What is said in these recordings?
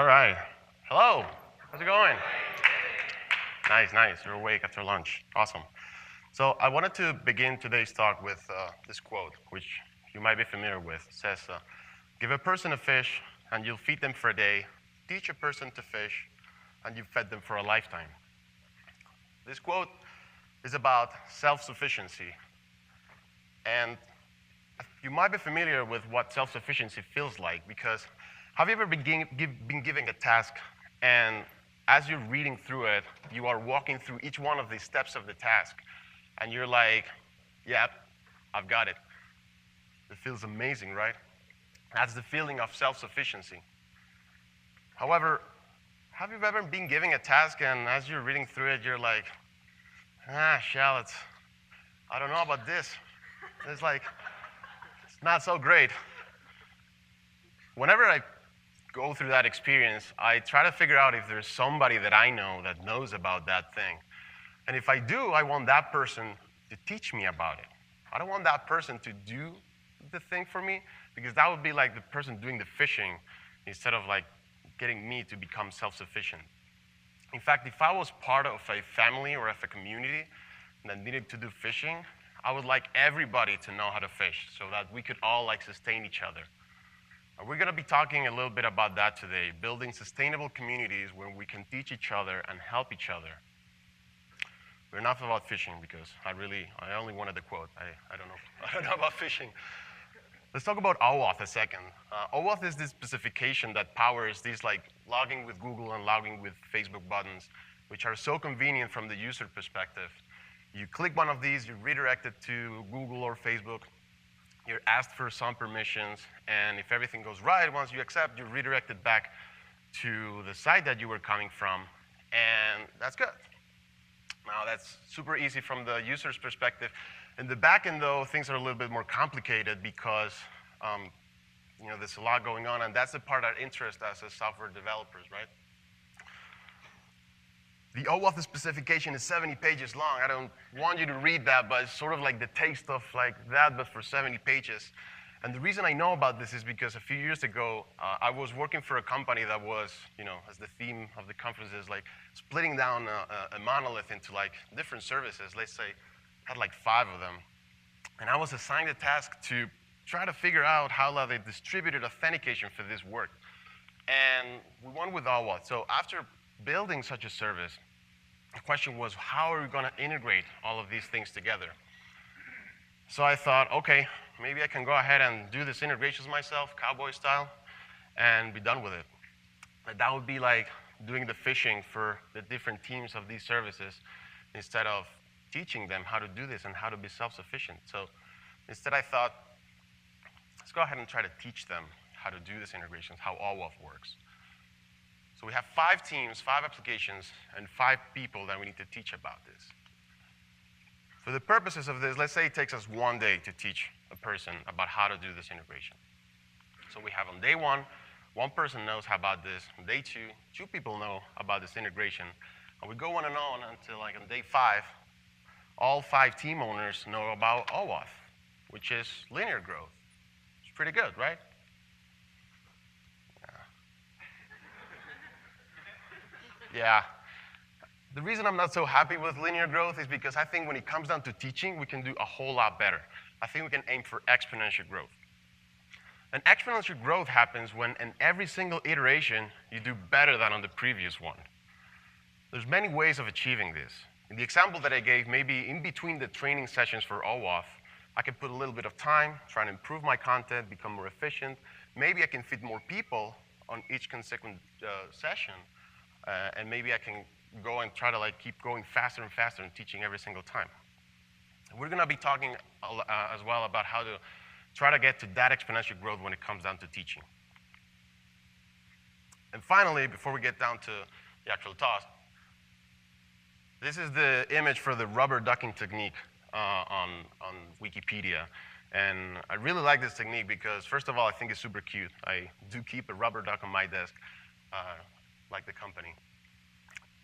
All right. Hello. How's it going? Nice, nice. You're awake after lunch. Awesome. So I wanted to begin today's talk with this quote, which you might be familiar with. It says, give a person a fish, and you'll feed them for a day. Teach a person to fish, and you've fed them for a lifetime. This quote is about self-sufficiency. And you might be familiar with what self-sufficiency feels like, because have you ever been given a task, and as you're reading through it, you are walking through each one of these steps of the task, and you're like, yep, I've got it. It feels amazing, right? That's the feeling of self-sufficiency. However, have you ever been given a task, and as you're reading through it, you're like, shallots, I don't know about this. It's like, it's not so great. Whenever I go through that experience, I try to figure out if there's somebody that I know that knows about that thing. And if I do, I want that person to teach me about it. I don't want that person to do the thing for me, because that would be like the person doing the fishing instead of like getting me to become self-sufficient. In fact, if I was part of a family or of a community that needed to do fishing, I would like everybody to know how to fish so that we could all like sustain each other. We're going to be talking a little bit about that today, building sustainable communities where we can teach each other and help each other. But enough about fishing, because I only wanted the quote. I don't know about fishing. Let's talk about OAuth a second. OAuth is this specification that powers these like logging with Google and logging with Facebook buttons, which are so convenient from the user perspective. You click one of these, you're redirected to Google or Facebook. You're asked for some permissions, and if everything goes right, once you accept, you're redirected back to the site that you were coming from, and that's good. Now, that's super easy from the user's perspective. In the back end, though, things are a little bit more complicated because there's a lot going on, and that's the part that interests us as software developers, right? The OAuth specification is 70 pages long. I don't want you to read that, but it's sort of like the taste of like that, but for 70 pages. And the reason I know about this is because a few years ago, I was working for a company that was, as the theme of the conference is, like splitting down a monolith into like different services. Let's say had like 5 of them. And I was assigned a task to try to figure out how they distributed authentication for this work. And we went with OAuth. So after building such a service, the question was, how are we going to integrate all of these things together? So I thought, okay, maybe I can go ahead and do this integrations myself, cowboy style, and be done with it. But that would be like doing the fishing for the different teams of these services instead of teaching them how to do this and how to be self-sufficient. So instead I thought, let's go ahead and try to teach them how to do this integrations, how OAuth works. So we have 5 teams, 5 applications, and 5 people that we need to teach about this. For the purposes of this, let's say it takes us 1 day to teach a person about how to do this integration. So we have on day 1, 1 person knows about this. On day 2, 2 people know about this integration. And we go on and on until like on day 5, all 5 team owners know about OAuth, which is linear growth. It's pretty good, right? Yeah. The reason I'm not so happy with linear growth is because I think when it comes down to teaching, we can do a whole lot better. I think we can aim for exponential growth. And exponential growth happens when in every single iteration, you do better than on the previous one. There's many ways of achieving this. In the example that I gave, maybe in between the training sessions for OAuth, I can put a little bit of time, try to improve my content, become more efficient. Maybe I can fit more people on each consecutive session. And maybe I can go and try to like keep going faster and faster and teaching every single time. We're going to be talking as well about how to try to get to that exponential growth when it comes down to teaching. And finally, before we get down to the actual task, this is the image for the rubber ducking technique on Wikipedia. And I really like this technique because, first of all, I think it's super cute. I do keep a rubber duck on my desk. Like the company.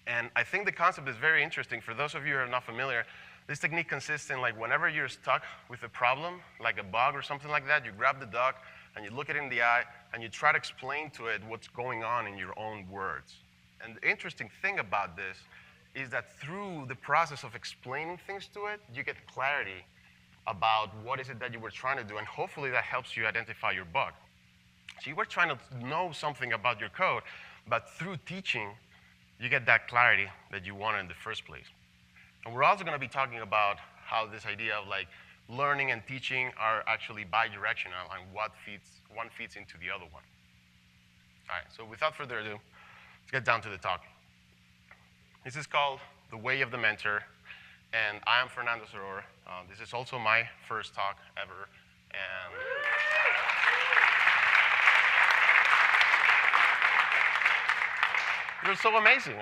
And I think the concept is very interesting. For those of you who are not familiar, this technique consists in like whenever you're stuck with a problem, like a bug or something like that, you grab the duck and you look it in the eye, and you try to explain to it what's going on in your own words. And the interesting thing about this is that through the process of explaining things to it, you get clarity about what is it that you were trying to do, and hopefully that helps you identify your bug. So you were trying to know something about your code, but through teaching, you get that clarity that you wanted in the first place. And we're also going to be talking about how this idea of like learning and teaching are actually bi-directional and one feeds into the other one. All right, so without further ado, let's get down to the talk. This is called The Way of the Mentor, and I am Fernando Seror. This is also my first talk ever, and you're so amazing.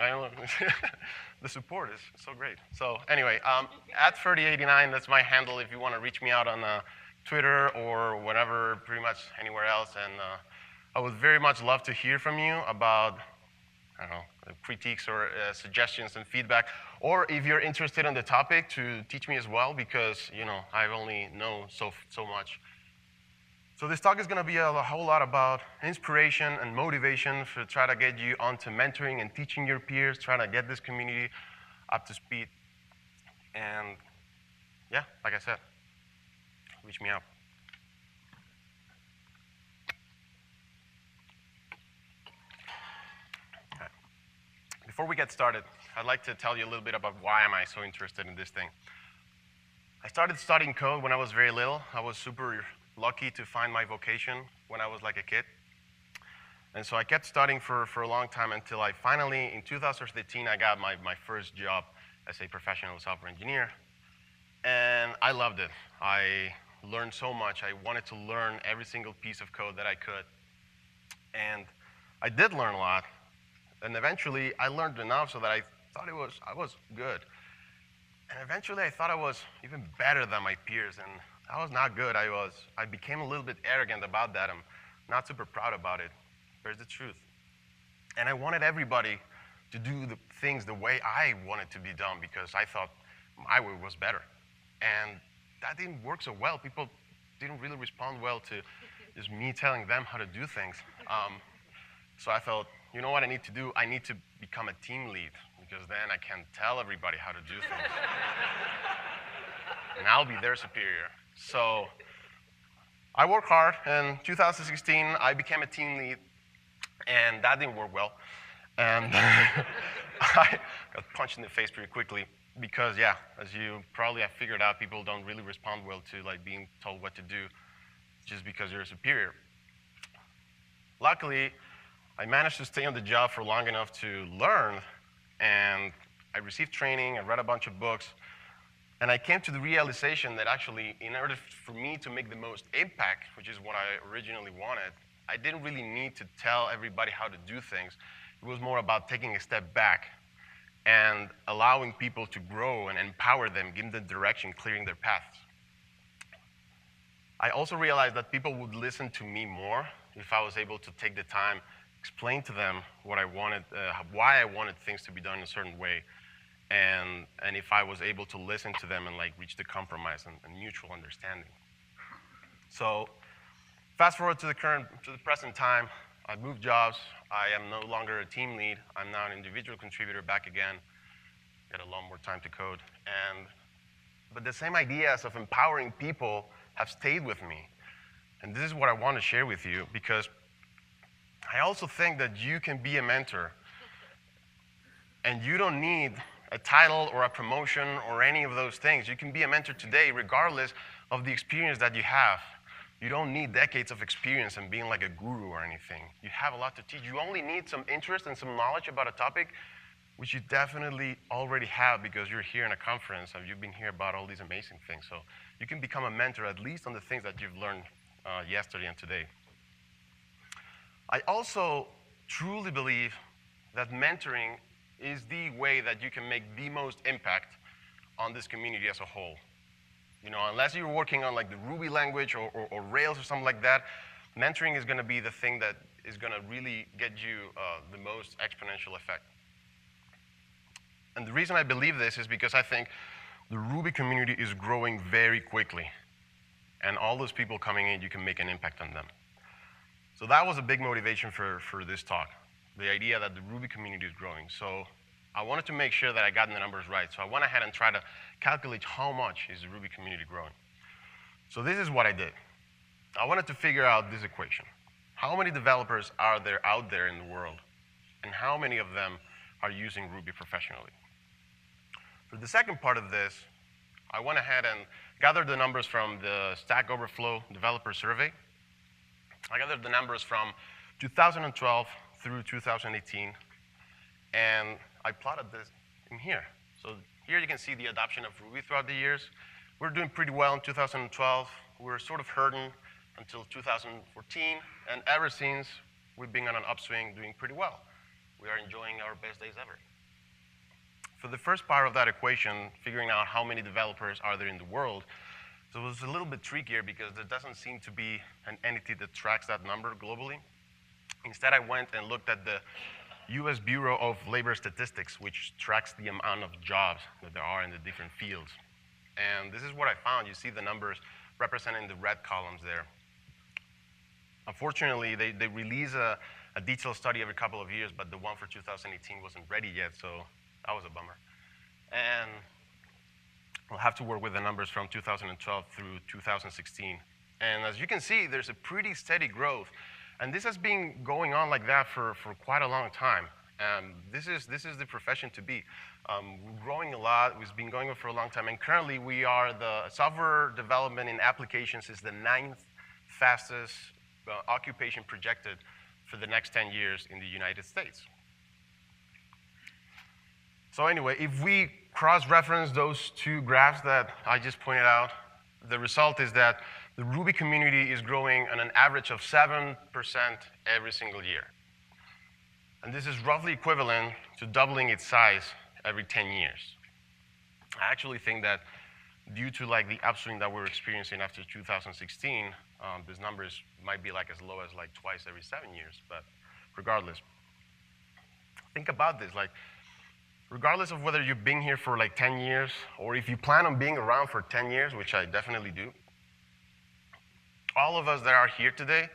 The support is so great. So anyway, at 3089, that's my handle if you want to reach me out on Twitter or whatever, pretty much anywhere else. And I would very much love to hear from you about, I don't know, critiques or suggestions and feedback. Or if you're interested in the topic, to teach me as well, because I only know so much. So this talk is going to be a whole lot about inspiration and motivation to try to get you onto mentoring and teaching your peers, trying to get this community up to speed. And yeah, like I said, reach me out. Okay. Before we get started, I'd like to tell you a little bit about why am I so interested in this thing. I started studying code when I was very little. I was super lucky to find my vocation when I was like a kid. And so I kept studying for a long time until I finally, in 2013, I got my first job as a professional software engineer. And I loved it. I learned so much. I wanted to learn every single piece of code that I could. And I did learn a lot. And eventually, I learned enough so that I thought I was good. And eventually, I thought I was even better than my peers. And I was not good. I became a little bit arrogant about that. I'm not super proud about it. Here's the truth. And I wanted everybody to do the things the way I wanted to be done because I thought my way was better. And that didn't work so well. People didn't really respond well to just me telling them how to do things. So I thought, you know what I need to do? I need to become a team lead because then I can tell everybody how to do things. And I'll be their superior. So I worked hard. In 2016, I became a team lead, and that didn't work well. And I got punched in the face pretty quickly because, yeah, as you probably have figured out, people don't really respond well to like being told what to do just because you're a superior. Luckily, I managed to stay on the job for long enough to learn, and I received training, I read a bunch of books, and I came to the realization that actually, in order for me to make the most impact, which is what I originally wanted, I didn't really need to tell everybody how to do things. It was more about taking a step back and allowing people to grow and empower them, giving them direction, clearing their paths. I also realized that people would listen to me more if I was able to take the time, explain to them what I wanted, why I wanted things to be done in a certain way. And if I was able to listen to them and like reach the compromise and mutual understanding. So fast forward to the present time, I've moved jobs. I am no longer a team lead. I'm now an individual contributor back again. Got a lot more time to code. But the same ideas of empowering people have stayed with me. And this is what I want to share with you because I also think that you can be a mentor and you don't need a title or a promotion or any of those things. You can be a mentor today regardless of the experience that you have. You don't need decades of experience and being like a guru or anything. You have a lot to teach. You only need some interest and some knowledge about a topic, which you definitely already have because you're here in a conference and you've been here about all these amazing things. So you can become a mentor at least on the things that you've learned yesterday and today. I also truly believe that mentoring is the way that you can make the most impact on this community as a whole. Unless you're working on like the Ruby language or Rails or something like that, mentoring is going to be the thing that is going to really get you the most exponential effect. And the reason I believe this is because I think the Ruby community is growing very quickly. And all those people coming in, you can make an impact on them. So that was a big motivation for this talk, the idea that the Ruby community is growing. So I wanted to make sure that I got the numbers right. So I went ahead and tried to calculate how much is the Ruby community growing. So this is what I did. I wanted to figure out this equation. How many developers are there out there in the world? And how many of them are using Ruby professionally? For the second part of this, I went ahead and gathered the numbers from the Stack Overflow developer survey. I gathered the numbers from 2012 through 2018, and I plotted this in here. So here you can see the adoption of Ruby throughout the years. We're doing pretty well in 2012. We're sort of hurting until 2014, and ever since, we've been on an upswing, doing pretty well. We are enjoying our best days ever. For the first part of that equation, figuring out how many developers are there in the world, so it was a little bit trickier because there doesn't seem to be an entity that tracks that number globally. Instead, I went and looked at the US Bureau of Labor Statistics, which tracks the amount of jobs that there are in the different fields. And this is what I found. You see the numbers representing the red columns there. Unfortunately, they release a detailed study every couple of years, but the one for 2018 wasn't ready yet, so that was a bummer. And we'll have to work with the numbers from 2012 through 2016. And as you can see, there's a pretty steady growth. And this has been going on like that for quite a long time. This is the profession to be. We're growing a lot. We've been going on for a long time. And currently, we are the software development in applications is the 9th fastest occupation projected for the next 10 years in the United States. So anyway, if we cross-reference those two graphs that I just pointed out, the result is that the Ruby community is growing on an average of 7% every single year. And this is roughly equivalent to doubling its size every 10 years. I actually think that due to like the upswing that we're experiencing after 2016, these numbers might be like as low as like twice every 7 years, but regardless. Think about this, like regardless of whether you've been here for like 10 years or if you plan on being around for 10 years, which I definitely do, all of us that are here today,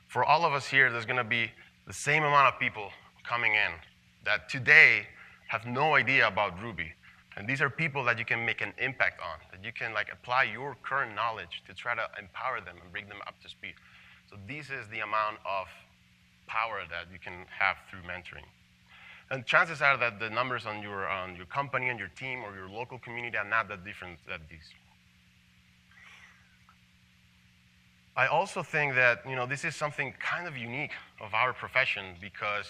for all of us here, there's gonna be the same amount of people coming in that today have no idea about Ruby. And these are people that you can make an impact on, that you can like apply your current knowledge to try to empower them and bring them up to speed. So this is the amount of power that you can have through mentoring. And chances are that the numbers on your company, on your team, or your local community are not that different than these. I also think that this is something kind of unique of our profession because,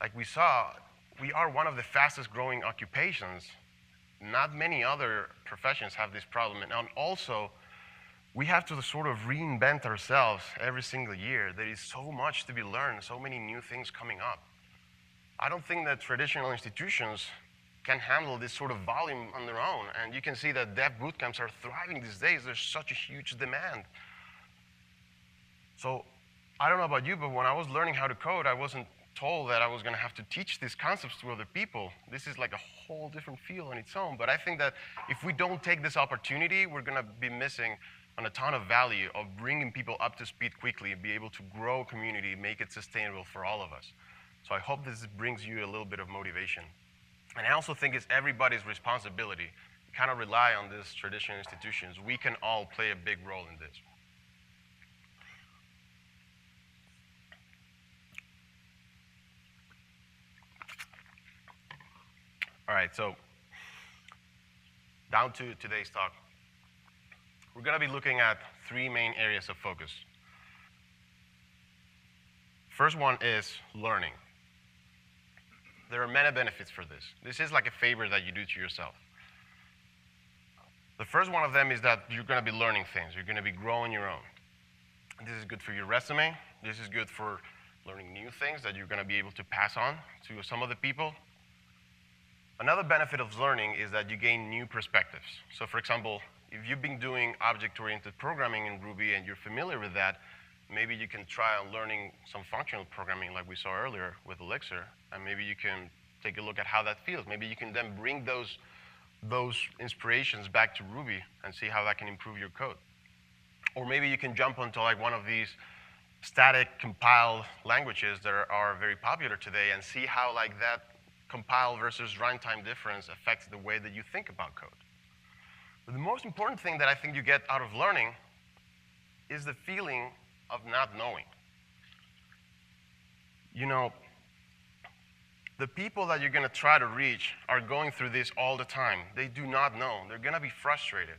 like we saw, we are one of the fastest growing occupations. Not many other professions have this problem. And also, we have to sort of reinvent ourselves every single year. There is so much to be learned, so many new things coming up. I don't think that traditional institutions can handle this sort of volume on their own. And you can see that dev bootcamps are thriving these days. There's such a huge demand. So I don't know about you, but when I was learning how to code, I wasn't told that I was going to have to teach these concepts to other people. This is like a whole different field on its own. But I think that if we don't take this opportunity, we're going to be missing on a ton of value of bringing people up to speed quickly, be able to grow a community, make it sustainable for all of us. So I hope this brings you a little bit of motivation. And I also think it's everybody's responsibility. We kind of rely on these traditional institutions. We can all play a big role in this. All right, so down to today's talk. We're going to be looking at 3 main areas of focus. First one is learning. There are many benefits for this. This is like a favor that you do to yourself. The first one of them is that you're going to be learning things. You're going to be growing your own. This is good for your resume. This is good for learning new things that you're going to be able to pass on to some other people. Another benefit of learning is that you gain new perspectives. So for example, if you've been doing object-oriented programming in Ruby and you're familiar with that, maybe you can try on learning some functional programming like we saw earlier with Elixir, and maybe you can take a look at how that feels. Maybe you can then bring those inspirations back to Ruby and see how that can improve your code. Or maybe you can jump onto like one of these static compiled languages that are very popular today and see how like that compile versus runtime difference affects the way that you think about code. But the most important thing that I think you get out of learning is the feeling of not knowing. You know, the people that you're going to try to reach are going through this all the time. They do not know. They're going to be frustrated.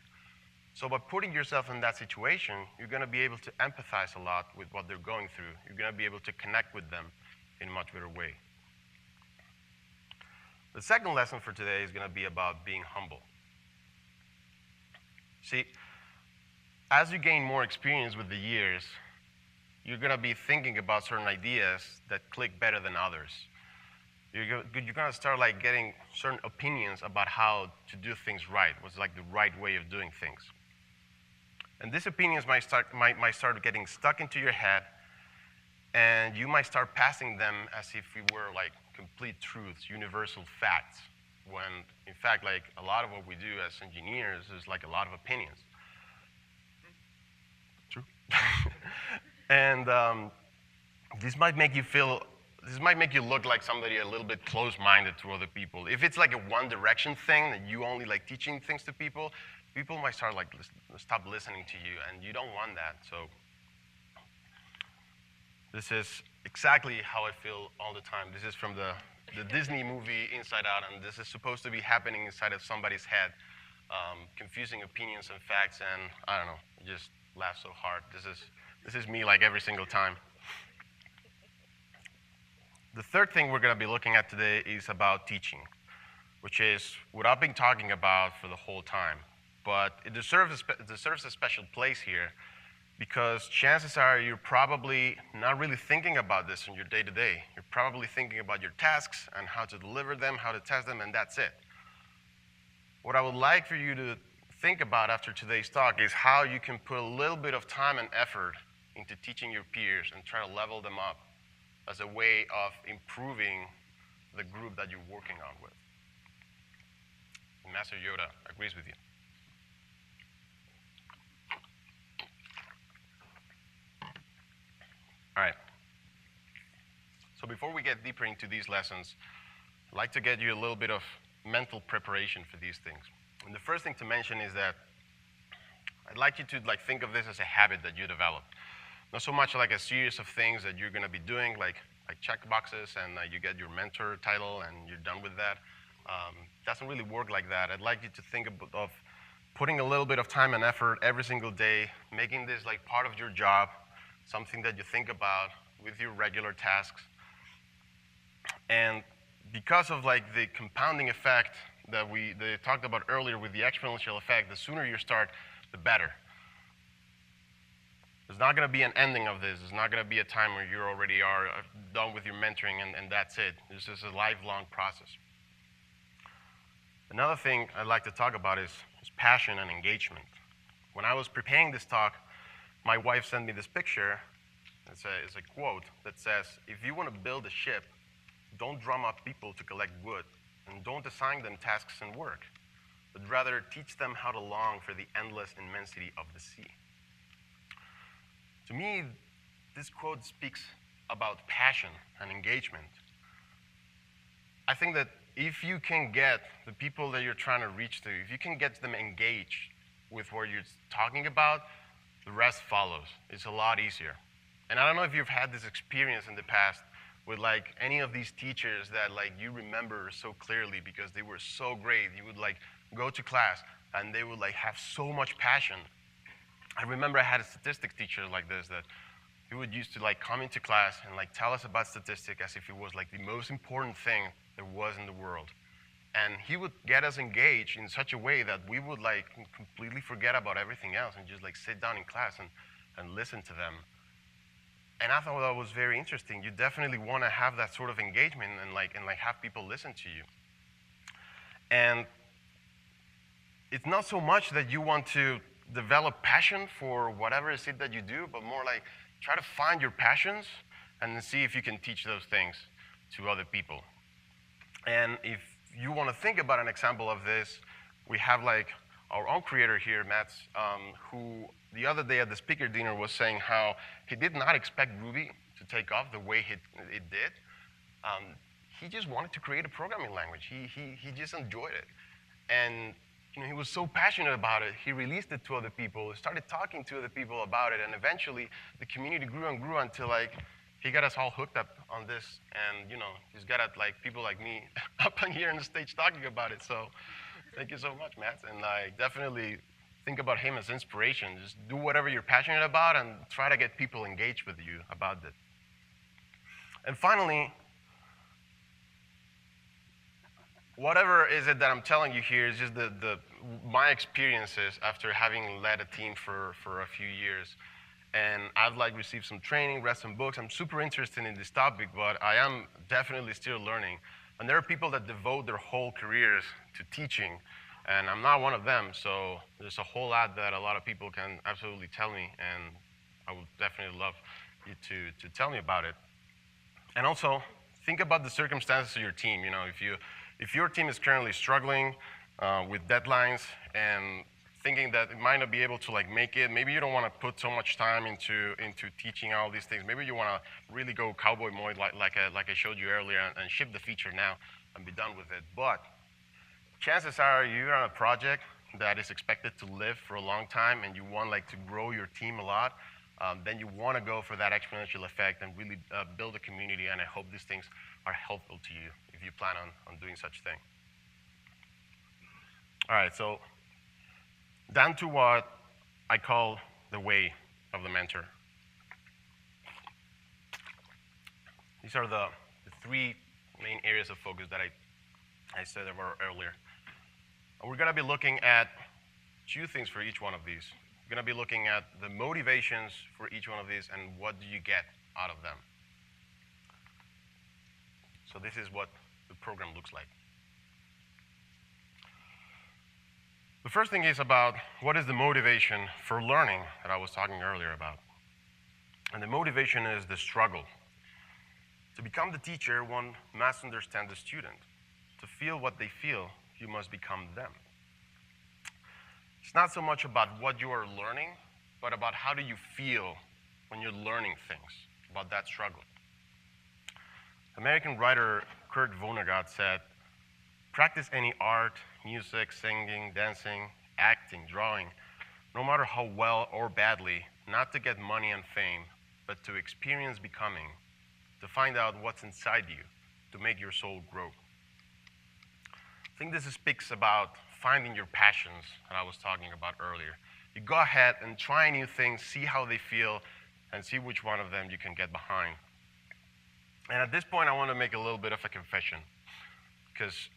So by putting yourself in that situation, you're going to be able to empathize a lot with what they're going through. You're going to be able to connect with them in a much better way. The second lesson for today is going to be about being humble. See, as you gain more experience with the years, you're going to be thinking about certain ideas that click better than others. You're going to start like getting certain opinions about how to do things right, what's like the right way of doing things. And these opinions might start getting stuck into your head, and you might start passing them as if we were like complete truths, universal facts, when in fact like a lot of what we do as engineers is like a lot of opinions. True. And this might make you look like somebody a little bit close-minded to other people. If it's like a one-direction thing that you only like teaching things to people, people might start like stop listening to you, and you don't want that. So this is exactly how I feel all the time. This is from the Disney movie Inside Out, and this is supposed to be happening inside of somebody's head, confusing opinions and facts, and I don't know, just laugh so hard. This is me like every single time. The third thing we're going to be looking at today is about teaching, which is what I've been talking about for the whole time. But it deserves a special place here because chances are you're probably not really thinking about this in your day-to-day. You're probably thinking about your tasks and how to deliver them, how to test them, and that's it. What I would like for you to think about after today's talk is how you can put a little bit of time and effort into teaching your peers and try to level them up as a way of improving the group that you're working on with. Master Yoda agrees with you. All right. So before we get deeper into these lessons, I'd like to get you a little bit of mental preparation for these things. And the first thing to mention is that I'd like you to think of this as a habit that you develop. Not so much like a series of things that you're going to be doing, like check boxes, and you get your mentor title and you're done with that. Doesn't really work like that. I'd like you to think of putting a little bit of time and effort every single day, making this like part of your job, something that you think about with your regular tasks. And because of like the compounding effect that they talked about earlier with the exponential effect, the sooner you start, the better. There's not going to be an ending of this. There's not going to be a time where you already are done with your mentoring and that's it. This is a lifelong process. Another thing I'd like to talk about is passion and engagement. When I was preparing this talk, my wife sent me this picture. It's a quote that says, if you want to build a ship, don't drum up people to collect wood, and don't assign them tasks and work, but rather teach them how to long for the endless immensity of the sea. To me, this quote speaks about passion and engagement. I think that if you can get the people that you're trying to reach to, if you can get them engaged with what you're talking about, the rest follows. It's a lot easier. And I don't know if you've had this experience in the past with like any of these teachers that like you remember so clearly because they were so great. You would like go to class and they would like have so much passion. I remember I had a statistics teacher like this that he would used to like come into class and like tell us about statistics as if it was like the most important thing there was in the world. And he would get us engaged in such a way that we would like completely forget about everything else and just like sit down in class and listen to them. And I thought that was very interesting. You definitely want to have that sort of engagement and have people listen to you. And it's not so much that you want to develop passion for whatever it is that you do, but more like try to find your passions and then see if you can teach those things to other people. And if you want to think about an example of this, we have like our own creator here, Mats, who the other day at the speaker dinner was saying how he did not expect Ruby to take off the way it did. He just wanted to create a programming language. He just enjoyed it. And he was so passionate about it, he released it to other people, started talking to other people about it, and eventually the community grew and grew until he got us all hooked up on this. And he's got people like me up on here on the stage talking about it. So thank you so much, Matt. And I definitely think about him as inspiration. Just do whatever you're passionate about and try to get people engaged with you about it. And finally, whatever is it that I'm telling you here is just my experiences after having led a team for a few years. And I've received some training, read some books. I'm super interested in this topic, but I am definitely still learning. And there are people that devote their whole careers to teaching, and I'm not one of them. So there's a whole lot that a lot of people can absolutely tell me, and I would definitely love you to tell me about it. And also, think about the circumstances of your team. If your team is currently struggling with deadlines and thinking that it might not be able to make it, maybe you don't want to put so much time into teaching all these things. Maybe you want to really go cowboy mode like I showed you earlier and ship the feature now and be done with it. But chances are you're on a project that is expected to live for a long time and you want to grow your team a lot. Then you want to go for that exponential effect and really build a community, and I hope these things are helpful to you if you plan on doing such thing. All right, so down to what I call the way of the mentor. These are the three main areas of focus that I said about earlier. And we're going to be looking at two things for each one of these. We're going to be looking at the motivations for each one of these and what do you get out of them. So this is what the program looks like. The first thing is about what is the motivation for learning that I was talking earlier about. And the motivation is the struggle. To become the teacher, one must understand the student. To feel what they feel, you must become them. It's not so much about what you are learning, but about how do you feel when you're learning things, about that struggle. American writer Kurt Vonnegut said, "Practice any art, music, singing, dancing, acting, drawing, no matter how well or badly, not to get money and fame, but to experience becoming, to find out what's inside you, to make your soul grow." I think this speaks about finding your passions that I was talking about earlier. You go ahead and try new things, see how they feel, and see which one of them you can get behind. And at this point, I want to make a little bit of a confession, because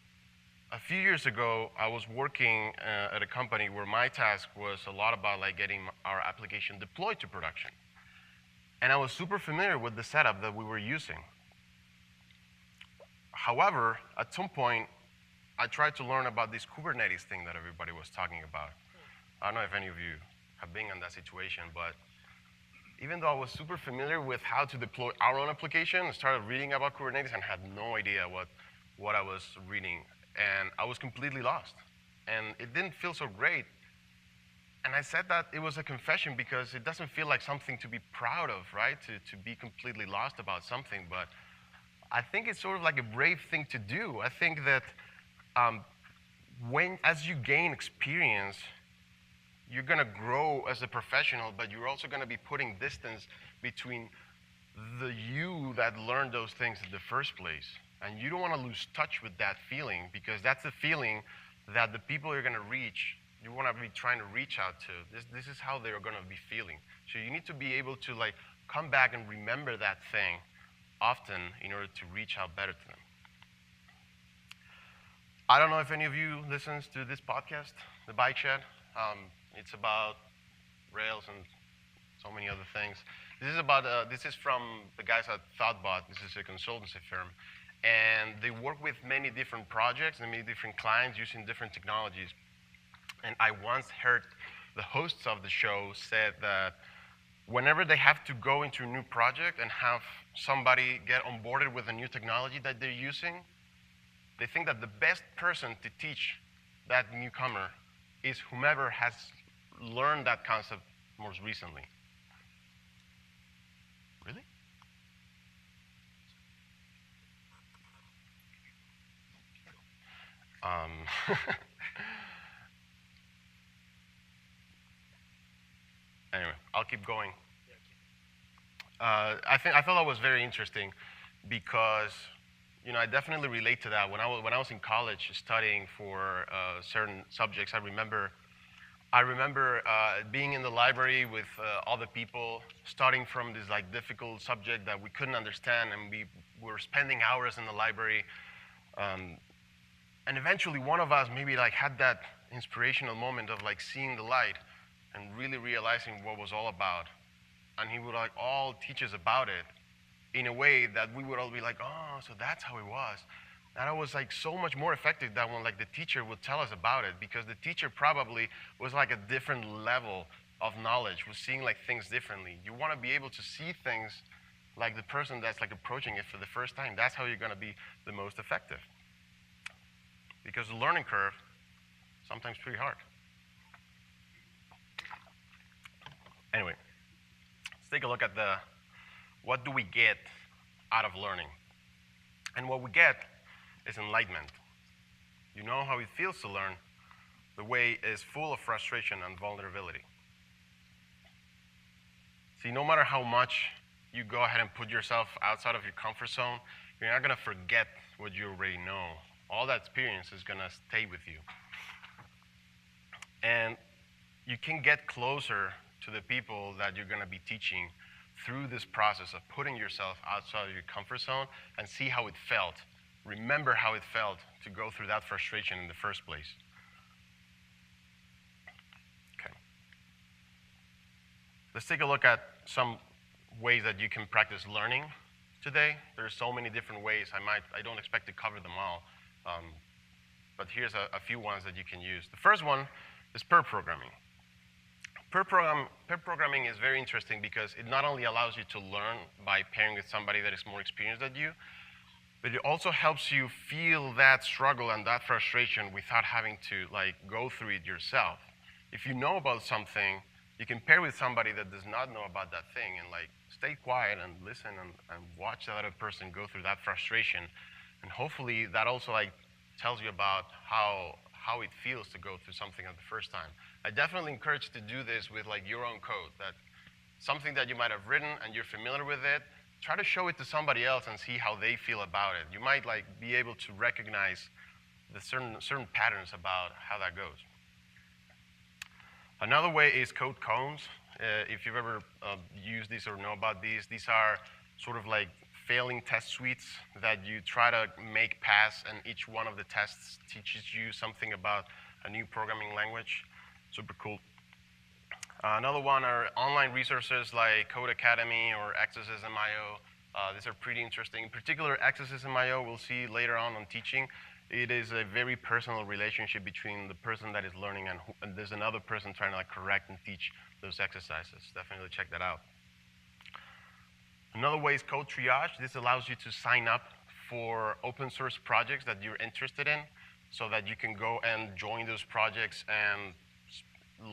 a few years ago, I was working at a company where my task was a lot about getting our application deployed to production. And I was super familiar with the setup that we were using. However, at some point, I tried to learn about this Kubernetes thing that everybody was talking about. I don't know if any of you have been in that situation, but even though I was super familiar with how to deploy our own application, I started reading about Kubernetes and had no idea what I was reading. And I was completely lost. And it didn't feel so great. And I said that it was a confession because it doesn't feel like something to be proud of, right? To be completely lost about something. But I think it's sort of like a brave thing to do. I think that as you gain experience, you're going to grow as a professional, but you're also going to be putting distance between the you that learned those things in the first place. And you don't want to lose touch with that feeling, because that's the feeling that the people you're going to reach, you want to be trying to reach out to. This is how they're going to be feeling. So you need to be able to come back and remember that thing often in order to reach out better to them. I don't know if any of you listens to this podcast, The Bike Shed. It's about Rails and so many other things. This is from the guys at ThoughtBot. This is a consultancy firm. And they work with many different projects and many different clients using different technologies. And I once heard the hosts of the show said that whenever they have to go into a new project and have somebody get onboarded with a new technology that they're using, they think that the best person to teach that newcomer is whomever has learned that concept most recently? Really? Anyway, I'll keep going. I thought that was very interesting because I definitely relate to that. When I was in college studying for certain subjects, I remember being in the library with other people, starting from this like difficult subject that we couldn't understand, and we were spending hours in the library. Um, and eventually, one of us maybe like had that inspirational moment of like seeing the light and really realizing what was all about. And he would like all teach us about it in a way that we would all be like, oh, so that's how it was. And it was like so much more effective than when like the teacher would tell us about it, because the teacher probably was like a different level of knowledge, was seeing like things differently. You want to be able to see things like the person that's like approaching it for the first time. That's how you're going to be the most effective. Because the learning curve sometimes pretty hard. Anyway, let's take a look at what do we get out of learning. And what we get is enlightenment. You know how it feels to learn. The way is full of frustration and vulnerability. See, no matter how much you go ahead and put yourself outside of your comfort zone, you're not going to forget what you already know. All that experience is going to stay with you. And you can get closer to the people that you're going to be teaching through this process of putting yourself outside of your comfort zone and see how it felt. Remember how it felt to go through that frustration in the first place. Okay. Let's take a look at some ways that you can practice learning today. There's so many different ways. I don't expect to cover them all. But here's a few ones that you can use. The first one is pair programming. Pair programming is very interesting because it not only allows you to learn by pairing with somebody that is more experienced than you, but it also helps you feel that struggle and that frustration without having to like go through it yourself. If you know about something, you can pair with somebody that does not know about that thing and like stay quiet and listen and watch the other person go through that frustration. And hopefully that also like tells you about how it feels to go through something at the first time. I definitely encourage you to do this with like your own code, that something that you might have written and you're familiar with it, try to show it to somebody else and see how they feel about it. You might like be able to recognize the certain patterns about how that goes. Another way is code cones. If you've ever used these or know about these are sort of like failing test suites that you try to make pass, and each one of the tests teaches you something about a new programming language. Super cool. Another one are online resources like Code Academy or Access.io. These are pretty interesting. In particular, Access.io, we'll see later on teaching. It is a very personal relationship between the person that is learning and there's another person trying to like correct and teach those exercises. Definitely check that out. Another way is code triage. This allows you to sign up for open source projects that you're interested in so that you can go and join those projects and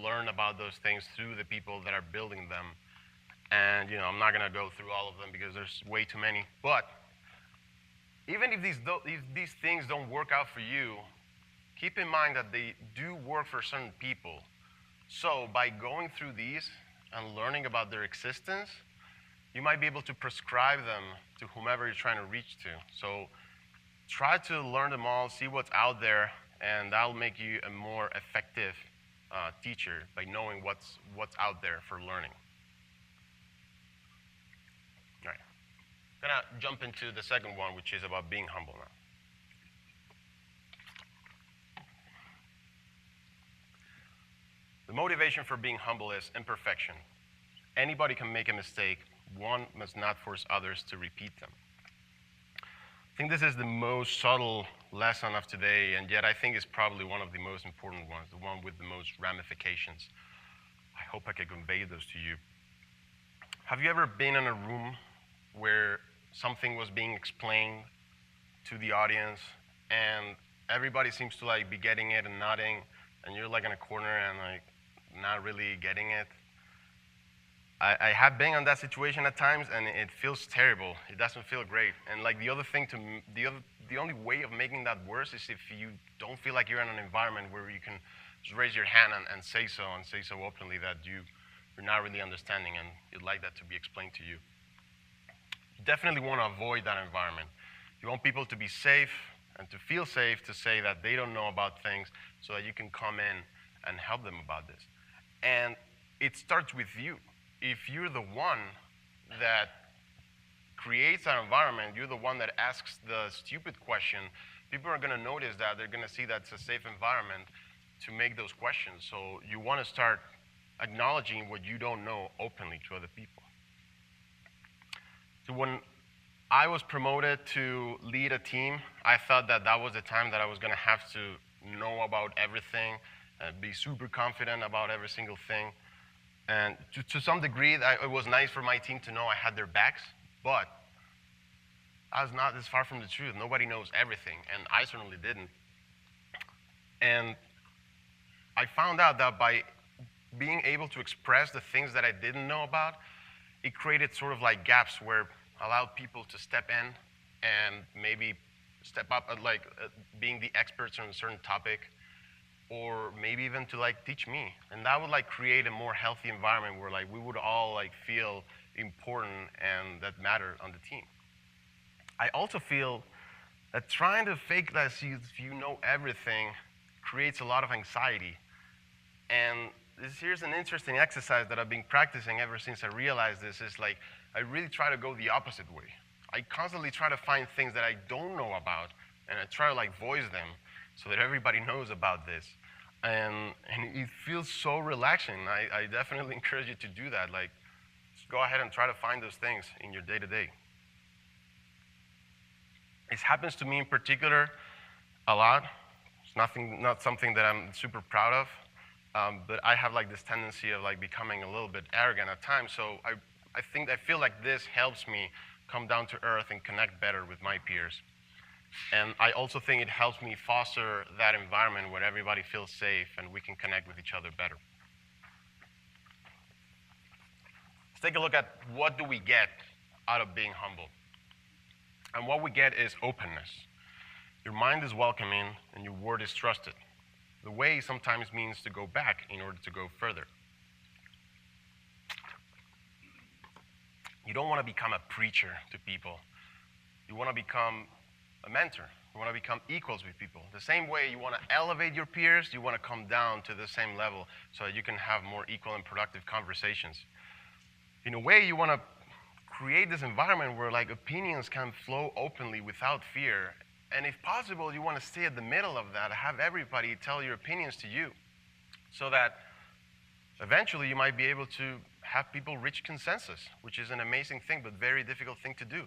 learn about those things through the people that are building them. And I'm not going to go through all of them because there's way too many. But even if these things don't work out for you, keep in mind that they do work for certain people. So by going through these and learning about their existence, you might be able to prescribe them to whomever you're trying to reach to. So try to learn them all, see what's out there, and that'll make you a more effective teacher by knowing what's out there for learning. All right. I'm gonna jump into the second one, which is about being humble now. The motivation for being humble is imperfection. Anybody can make a mistake. One must not force others to repeat them. I think this is the most subtle lesson of today, and yet I think it's probably one of the most important ones, the one with the most ramifications. I hope I can convey those to you. Have you ever been in a room where something was being explained to the audience and everybody seems to like be getting it and nodding, and you're like in a corner and like not really getting it? I have been in that situation at times, and it feels terrible. It doesn't feel great. And like the other thing the only way of making that worse is if you don't feel like you're in an environment where you can just raise your hand and say so openly that you're not really understanding and you'd like that to be explained to you. You definitely want to avoid that environment. You want people to be safe and to feel safe to say that they don't know about things so that you can come in and help them about this. And it starts with you. If you're the one that creates that environment, you're the one that asks the stupid question, people are going to notice that. They're going to see that it's a safe environment to make those questions. So you want to start acknowledging what you don't know openly to other people. So when I was promoted to lead a team, I thought that that was the time that I was going to have to know about everything and be super confident about every single thing. And to some degree, it was nice for my team to know I had their backs, but I was not this far from the truth. Nobody knows everything, and I certainly didn't. And I found out that by being able to express the things that I didn't know about, it created sort of like gaps where allowed people to step in and maybe step up at being the experts on a certain topic, or maybe even to teach me. And that would create a more healthy environment where we would all feel important and that matter on the team. I also feel that trying to fake that you know everything creates a lot of anxiety. And here's an interesting exercise that I've been practicing ever since I realized this is I really try to go the opposite way. I constantly try to find things that I don't know about, and I try to voice them so that everybody knows about this. And it feels so relaxing. I definitely encourage you to do that. Just go ahead and try to find those things in your day-to-day. This happens to me in particular a lot. It's not something that I'm super proud of, but I have this tendency of becoming a little bit arrogant at times. So I feel like this helps me come down to earth and connect better with my peers. And I also think it helps me foster that environment where everybody feels safe and we can connect with each other better. Let's take a look at what do we get out of being humble. And what we get is openness. Your mind is welcoming and your word is trusted. The way sometimes means to go back in order to go further. You don't want to become a preacher to people. You want to become a mentor. You want to become equals with people. The same way you want to elevate your peers, you want to come down to the same level so that you can have more equal and productive conversations. In a way, you want to create this environment where opinions can flow openly without fear. And if possible, you want to stay at the middle of that, have everybody tell your opinions to you so that eventually you might be able to have people reach consensus, which is an amazing thing, but very difficult thing to do.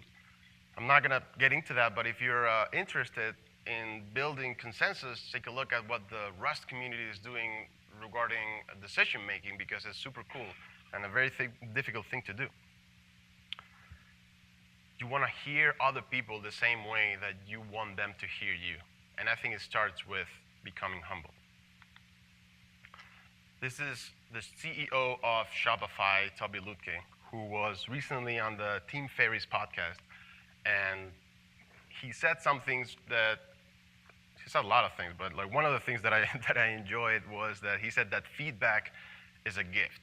I'm not going to get into that, but if you're interested in building consensus, take a look at what the Rust community is doing regarding decision making, because it's super cool and a very difficult thing to do. You want to hear other people the same way that you want them to hear you. And I think it starts with becoming humble. This is the CEO of Shopify, Toby Lutke, who was recently on the Team Ferriss podcast. And he said some things that, he said a lot of things, but one of the things that I enjoyed was that he said that feedback is a gift.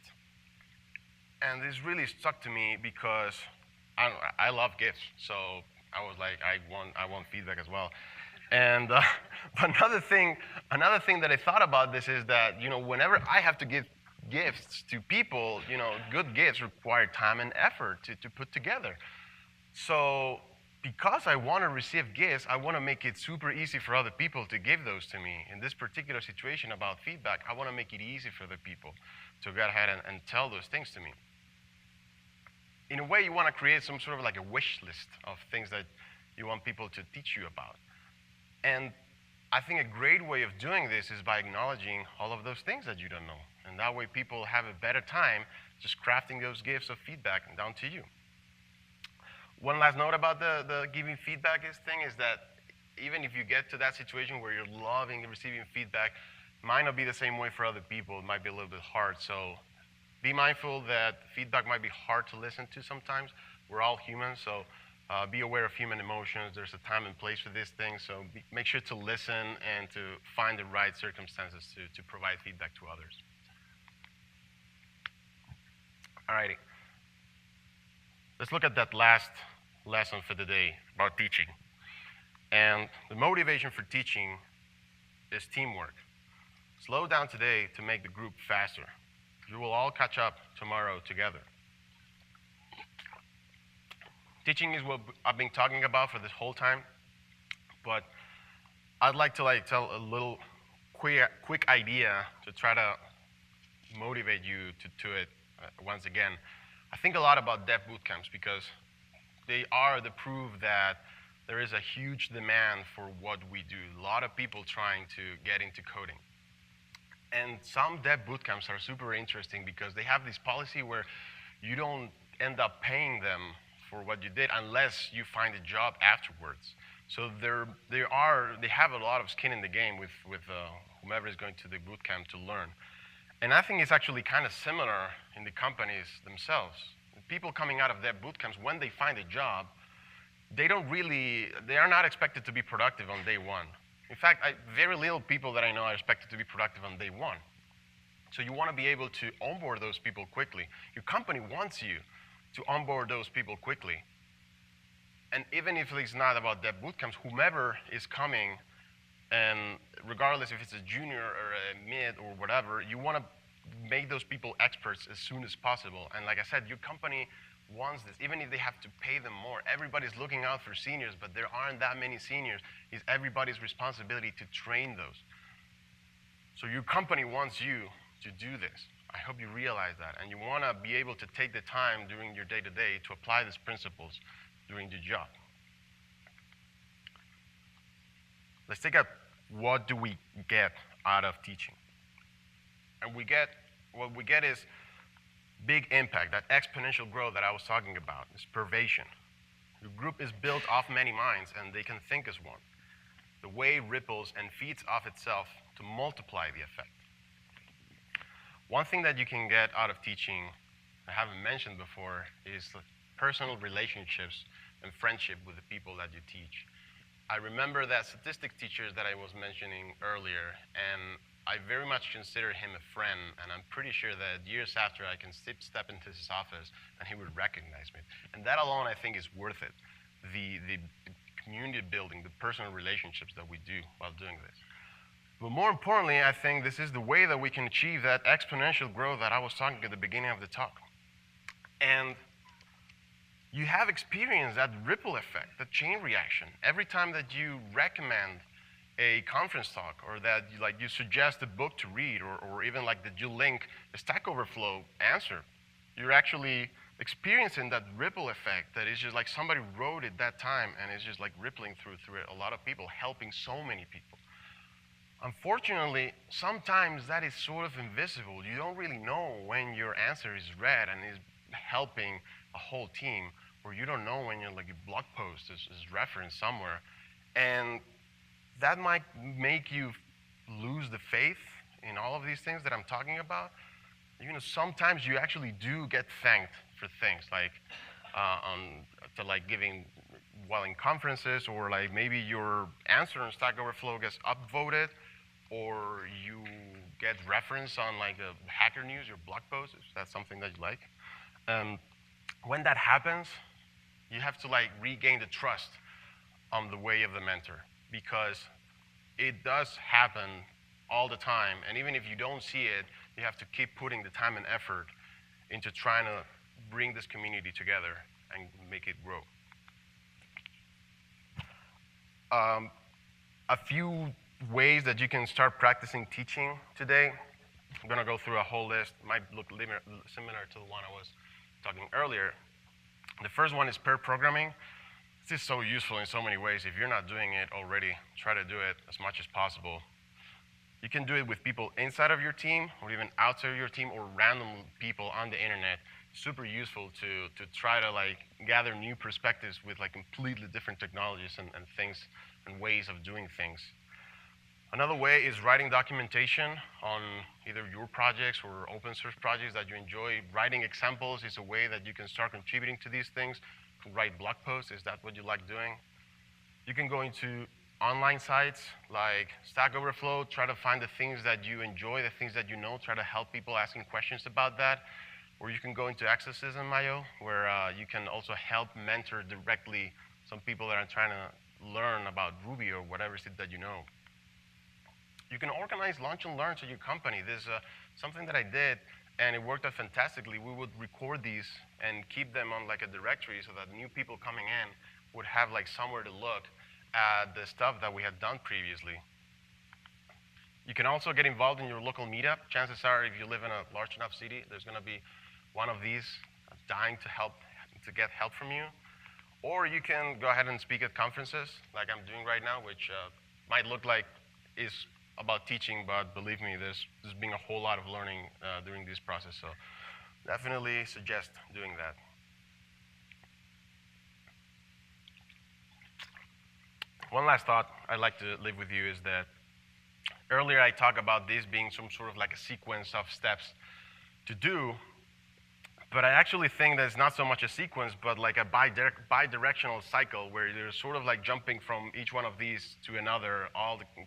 And this really stuck to me because I love gifts, so I was I want feedback as well. And but another thing that I thought about this is that whenever I have to give gifts to people, good gifts require time and effort to put together. So because I want to receive gifts, I want to make it super easy for other people to give those to me. In this particular situation about feedback, I want to make it easy for the people to go ahead and tell those things to me. In a way, you want to create some sort of a wish list of things that you want people to teach you about. And I think a great way of doing this is by acknowledging all of those things that you don't know. And that way people have a better time just crafting those gifts of feedback down to you. One last note about the giving feedback thing is that even if you get to that situation where you're loving receiving feedback, it might not be the same way for other people. It might be a little bit hard. So Be mindful that feedback might be hard to listen to sometimes. We're all humans, so be aware of human emotions. There's a time and place for these things, so make sure to listen and to find the right circumstances to provide feedback to others. Alrighty. Let's look at that last lesson for the day about teaching. And the motivation for teaching is teamwork. Slow down today to make the group faster. You will all catch up tomorrow together. Teaching is what I've been talking about for this whole time, but I'd like to tell a little quick idea to try to motivate you to it once again. I think a lot about dev bootcamps because they are the proof that there is a huge demand for what we do. A lot of people trying to get into coding. And some dev bootcamps are super interesting because they have this policy where you don't end up paying them for what you did unless you find a job afterwards. So they have a lot of skin in the game with whomever is going to the bootcamp to learn. And I think it's actually kind of similar in the companies themselves. People coming out of their bootcamps, when they find a job, they are not expected to be productive on day one. In fact, very little people that I know are expected to be productive on day one. So you want to be able to onboard those people quickly. Your company wants you to onboard those people quickly. And even if it's not about dev bootcamps, whomever is coming, and regardless if it's a junior or a mid or whatever, you want to make those people experts as soon as possible. And like I said, your company wants this, even if they have to pay them more. Everybody's looking out for seniors, but there aren't that many seniors. It's everybody's responsibility to train those. So your company wants you to do this. I hope you realize that. And you want to be able to take the time during your day-to-day to apply these principles during the job. Let's take a what do we get out of teaching? And what we get is big impact, that exponential growth that I was talking about, is pervasion. Your group is built off many minds, and they can think as one. The wave ripples and feeds off itself to multiply the effect. One thing that you can get out of teaching, I haven't mentioned before, is personal relationships and friendship with the people that you teach. I remember that statistics teacher that I was mentioning earlier, and I very much consider him a friend, and I'm pretty sure that years after I can step into his office and he would recognize me. And that alone I think is worth it. The community building, the personal relationships that we do while doing this. But more importantly, I think this is the way that we can achieve that exponential growth that I was talking at the beginning of the talk. And you have experienced that ripple effect, that chain reaction. Every time that you recommend a conference talk, or that you suggest a book to read, or even that you link a Stack Overflow answer, you're actually experiencing that ripple effect that is just like somebody wrote it that time, and it's just like rippling through a lot of people, helping so many people. Unfortunately, sometimes that is sort of invisible. You don't really know when your answer is read and is helping a whole team, or you don't know when your blog post is referenced somewhere. And that might make you lose the faith in all of these things that I'm talking about. Sometimes you actually do get thanked for things giving while in conferences, or maybe your answer on Stack Overflow gets upvoted, or you get referenced on a Hacker News, your blog post, if that's something that you like. When that happens, you have to regain the trust on the way of the mentor, because it does happen all the time. And even if you don't see it, you have to keep putting the time and effort into trying to bring this community together and make it grow. A few ways that you can start practicing teaching today. I'm going to go through a whole list. It might look similar to the one I was talking earlier. The first one is pair programming. This is so useful in so many ways. If you're not doing it already, try to do it as much as possible. You can do it with people inside of your team, or even outside of your team, or random people on the internet. Super useful to try to gather new perspectives with completely different technologies and things and ways of doing things. Another way is writing documentation on either your projects or open source projects that you enjoy. Writing examples is a way that you can start contributing to these things. You can write blog posts, is that what you like doing? You can go into online sites like Stack Overflow, try to find the things that you enjoy, the things that you know, try to help people asking questions about that. Or you can go into Accessism.io, where you can also help mentor directly some people that are trying to learn about Ruby or whatever it is that you know. You can organize lunch and learns at your company. There's something that I did, and it worked out fantastically. We would record these and keep them on like a directory so that new people coming in would have like somewhere to look at the stuff that we had done previously. You can also get involved in your local meetup. Chances are, if you live in a large enough city, there's going to be one of these dying to get help from you. Or you can go ahead and speak at conferences like I'm doing right now, which might look like is about teaching, but believe me, there's been a whole lot of learning during this process. So definitely suggest doing that. One last thought I'd like to leave with you is that earlier I talked about this being some sort of like a sequence of steps to do, but I actually think that it's not so much a sequence, but like a bi-directional cycle where you're sort of like jumping from each one of these to another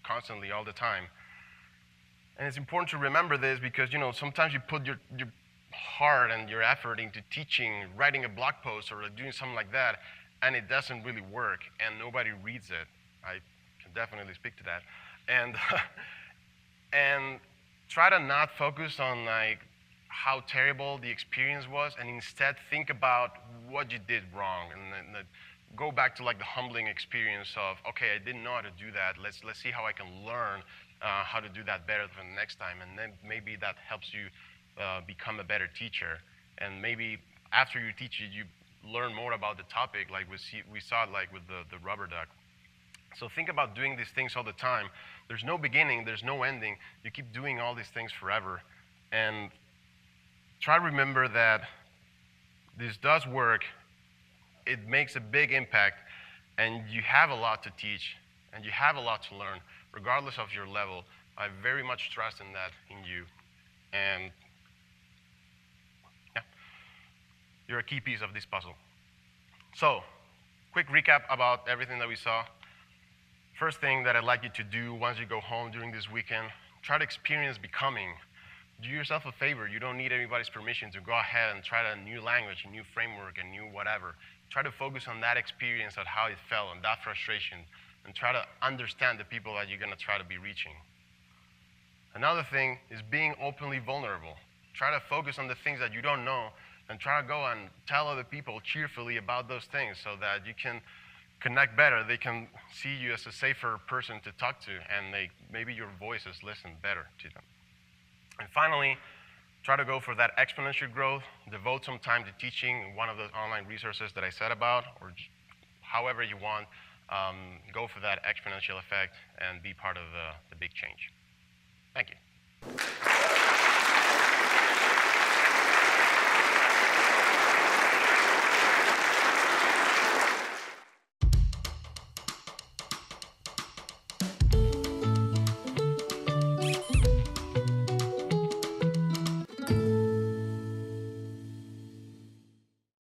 constantly, all the time. And it's important to remember this because, sometimes you put your heart and your effort into teaching, writing a blog post or doing something like that, and it doesn't really work, and nobody reads it. I can definitely speak to that. And, and try to not focus on like how terrible the experience was, and instead think about what you did wrong, and then go back to like the humbling experience of, okay, I didn't know how to do that. Let's see how I can learn how to do that better for the next time, and then maybe that helps you become a better teacher. And maybe after you teach it, you learn more about the topic, like we saw it like with the rubber duck. So think about doing these things all the time. There's no beginning, there's no ending. You keep doing all these things forever. And try to remember that this does work. It makes a big impact, and you have a lot to teach, and you have a lot to learn, regardless of your level. I very much trust in that in you. And yeah, you're a key piece of this puzzle. So, quick recap about everything that we saw. First thing that I'd like you to do once you go home during this weekend, try to experience becoming. Do yourself a favor. You don't need anybody's permission to go ahead and try a new language, a new framework, a new whatever. Try to focus on that experience, on how it felt, on that frustration, and try to understand the people that you're going to try to be reaching. Another thing is being openly vulnerable. Try to focus on the things that you don't know, and try to go and tell other people cheerfully about those things so that you can connect better. They can see you as a safer person to talk to, and maybe your voice is listened better to them. And finally, try to go for that exponential growth. Devote some time to teaching one of those online resources that I said about, or however you want. Go for that exponential effect and be part of the big change. Thank you.